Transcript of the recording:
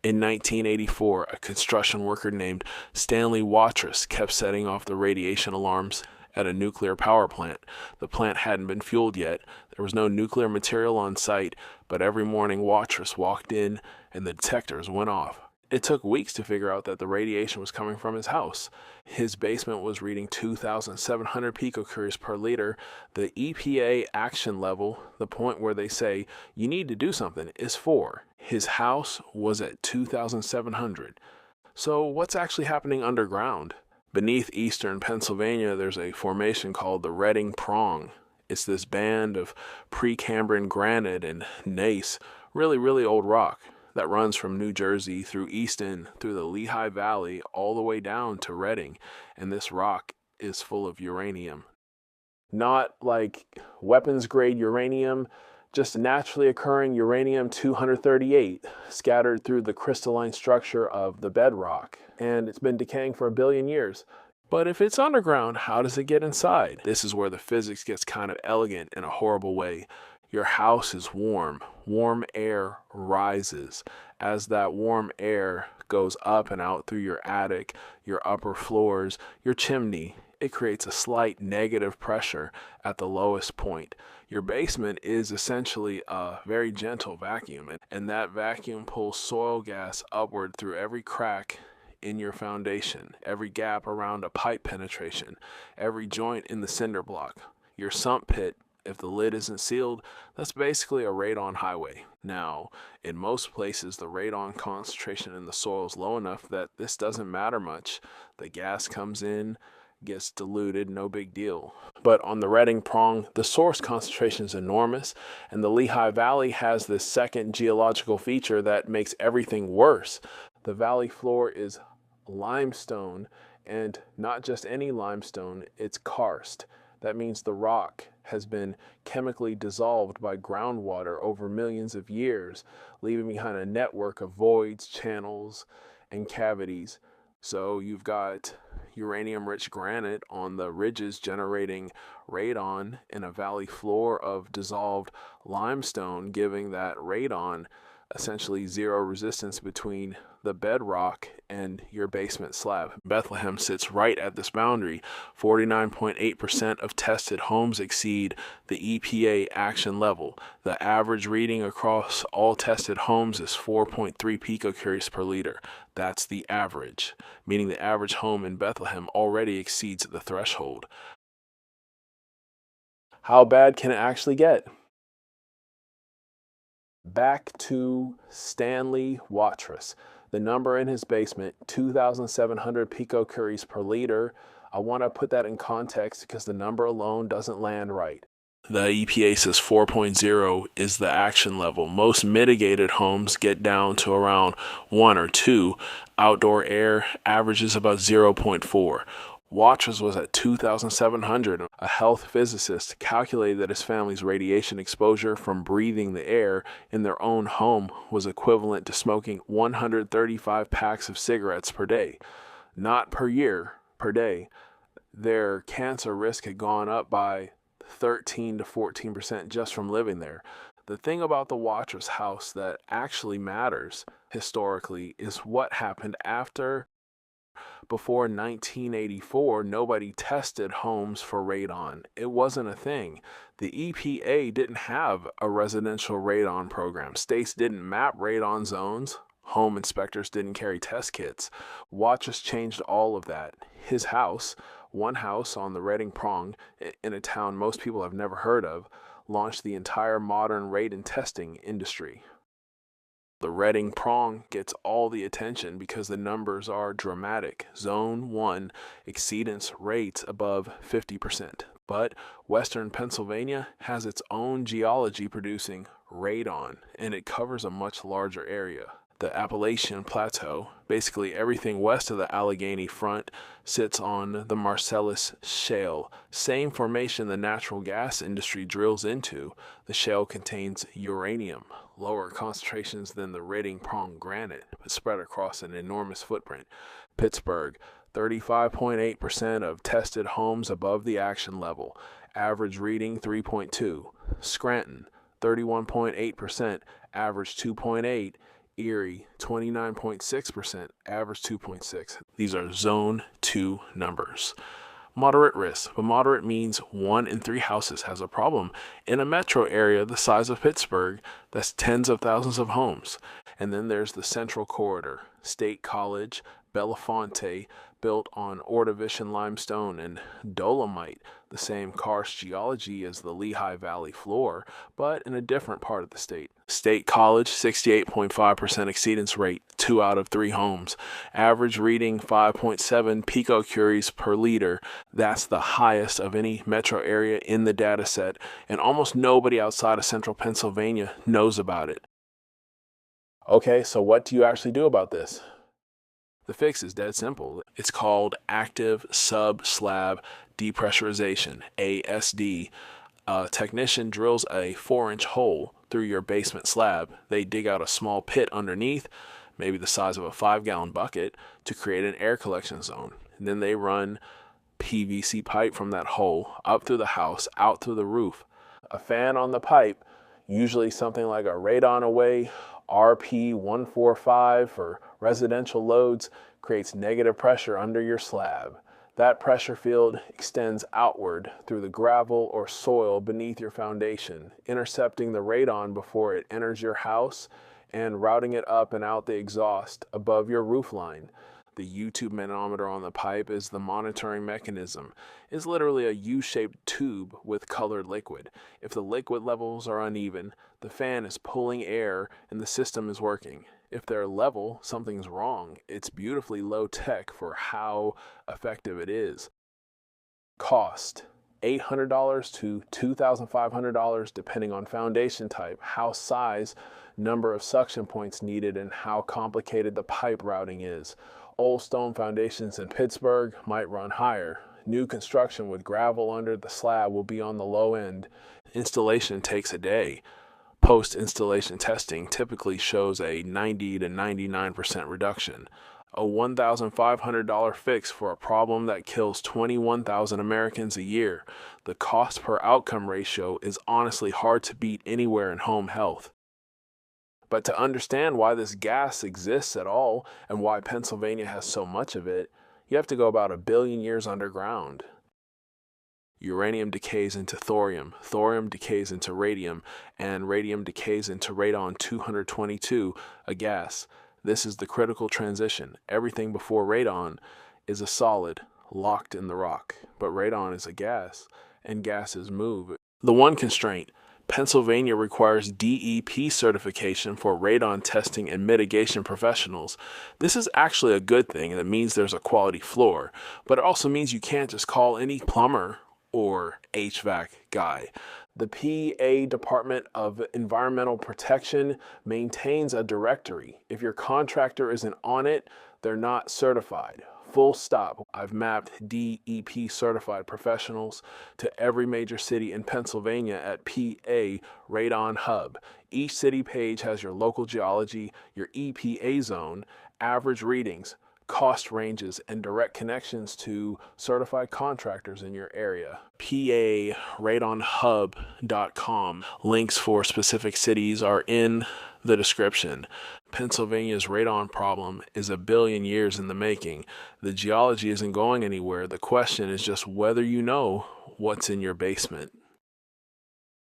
In 1984, a construction worker named Stanley Watras kept setting off the radiation alarms at a nuclear power plant. The plant hadn't been fueled yet. There was no nuclear material on site, but every morning Watras walked in and the detectors went off. It took weeks to figure out that the radiation was coming from his house. His basement was reading 2,700 picocuries per liter. The EPA action level, the point where they say you need to do something, is 4. His house was at 2,700. So what's actually happening underground? Beneath eastern Pennsylvania, there's a formation called the Reading Prong. It's this band of Precambrian granite and gneiss, really old rock, that runs from New Jersey through Easton, through the Lehigh Valley, all the way down to Reading. And this rock is full of uranium. Not like weapons-grade uranium, just naturally occurring uranium-238 scattered through the crystalline structure of the bedrock. And it's been decaying for 1 billion years. But if it's underground, how does it get inside? This is where the physics gets kind of elegant in a horrible way. Your house is warm. Warm air rises. As that warm air goes up and out through your attic, your upper floors, your chimney, it creates a slight negative pressure at the lowest point. Your basement is essentially a very gentle vacuum, and that vacuum pulls soil gas upward through every crack in your foundation, every gap around a pipe penetration, every joint in the cinder block. Your sump pit, if the lid isn't sealed, that's basically a radon highway. Now, in most places, the radon concentration in the soil is low enough that this doesn't matter much. The gas comes in, gets diluted, no big deal. But on the Reading Prong, the source concentration is enormous, and the Lehigh Valley has this second geological feature that makes everything worse. The valley floor is limestone, and not just any limestone, it's karst. That means the rock has been chemically dissolved by groundwater over millions of years, leaving behind a network of voids, channels, and cavities. So you've got uranium-rich granite on the ridges generating radon in a valley floor of dissolved limestone, giving that radon essentially zero resistance between the bedrock and your basement slab. Bethlehem sits right at this boundary. 49.8% of tested homes exceed the EPA action level. The average reading across all tested homes is 4.3 picocuries per liter. That's the average, meaning the average home in Bethlehem already exceeds the threshold. How bad can it actually get? Back to Stanley Watras. The number in his basement, 2,700 picocuries per liter. I want to put that in context because the number alone doesn't land right. The EPA says 4.0 is the action level. Most mitigated homes get down to around 1 or 2. Outdoor air averages about 0.4. Watras was at 2,700. A health physicist calculated that his family's radiation exposure from breathing the air in their own home was equivalent to smoking 135 packs of cigarettes per day. Not per year, per day. Their cancer risk had gone up by 13 to 14% just from living there. The thing about the Watras house that actually matters historically is what happened after. Before 1984, nobody tested homes for radon. It wasn't a thing. The EPA didn't have a residential radon program. States didn't map radon zones. Home inspectors didn't carry test kits. Watras changed all of that. His house, one house on the Reading Prong, in a town most people have never heard of, launched the entire modern radon testing industry. The Reading Prong gets all the attention because the numbers are dramatic. Zone 1 exceedance rates above 50%. But Western Pennsylvania has its own geology producing radon, and it covers a much larger area. The Appalachian Plateau, basically everything west of the Allegheny Front, sits on the Marcellus Shale. Same formation the natural gas industry drills into. The shale contains uranium, lower concentrations than the Reading Prong granite, but spread across an enormous footprint. Pittsburgh, 35.8% of tested homes above the action level, average reading 3.2. Scranton, 31.8%, average 2.8. Erie, 29.6%, average 2.6. These are zone 2 numbers. Moderate risk, but moderate means 1 in 3 houses has a problem. In a metro area the size of Pittsburgh, that's tens of thousands of homes. And then there's the Central Corridor, State College, Belafonte, built on Ordovician limestone and dolomite, the same karst geology as the Lehigh Valley floor, but in a different part of the state. State College, 68.5% exceedance rate, 2 out of 3 homes. Average reading 5.7 picocuries per liter. That's the highest of any metro area in the data set, and almost nobody outside of central Pennsylvania knows about it. Okay, so what do you actually do about this? The fix is dead simple. It's called active sub-slab depressurization, ASD. A technician drills a 4-inch hole through your basement slab. They dig out a small pit underneath, maybe the size of a 5-gallon bucket, to create an air collection zone. And then they run PVC pipe from that hole up through the house, out through the roof. A fan on the pipe, usually something like a Radon Away RP145 for residential loads, creates negative pressure under your slab. That pressure field extends outward through the gravel or soil beneath your foundation, intercepting the radon before it enters your house and routing it up and out the exhaust above your roof line. The U-tube manometer on the pipe is the monitoring mechanism. It's literally a U-shaped tube with colored liquid. If the liquid levels are uneven, the fan is pulling air and the system is working. If they're level, something's wrong. It's beautifully low tech for how effective it is. Cost: $800 to $2,500 depending on foundation type, house size, number of suction points needed, and how complicated the pipe routing is. Old stone foundations in Pittsburgh might run higher. New construction with gravel under the slab will be on the low end. Installation takes a day. Post-installation testing typically shows a 90 to 99% reduction. A $1,500 fix for a problem that kills 21,000 Americans a year. The cost per outcome ratio is honestly hard to beat anywhere in home health. But to understand why this gas exists at all and why Pennsylvania has so much of it, you have to go about 1 billion years underground. Uranium decays into thorium, thorium decays into radium, and radium decays into radon-222, a gas. This is the critical transition. Everything before radon is a solid, locked in the rock, but radon is a gas, and gases move. The one constraint: Pennsylvania requires DEP certification for radon testing and mitigation professionals. This is actually a good thing, and it means there's a quality floor, but it also means you can't just call any plumber or HVAC guy. The PA Department of Environmental Protection maintains a directory. If your contractor isn't on it, they're not certified. Full stop. I've mapped DEP certified professionals to every major city in Pennsylvania at PA Radon Hub. Each city page has your local geology, your EPA zone, average readings, cost ranges, and direct connections to certified contractors in your area. PARadonhub.com. Links for specific cities are in the description. Pennsylvania's radon problem is 1 billion years in the making. The geology isn't going anywhere. The question is just whether you know what's in your basement.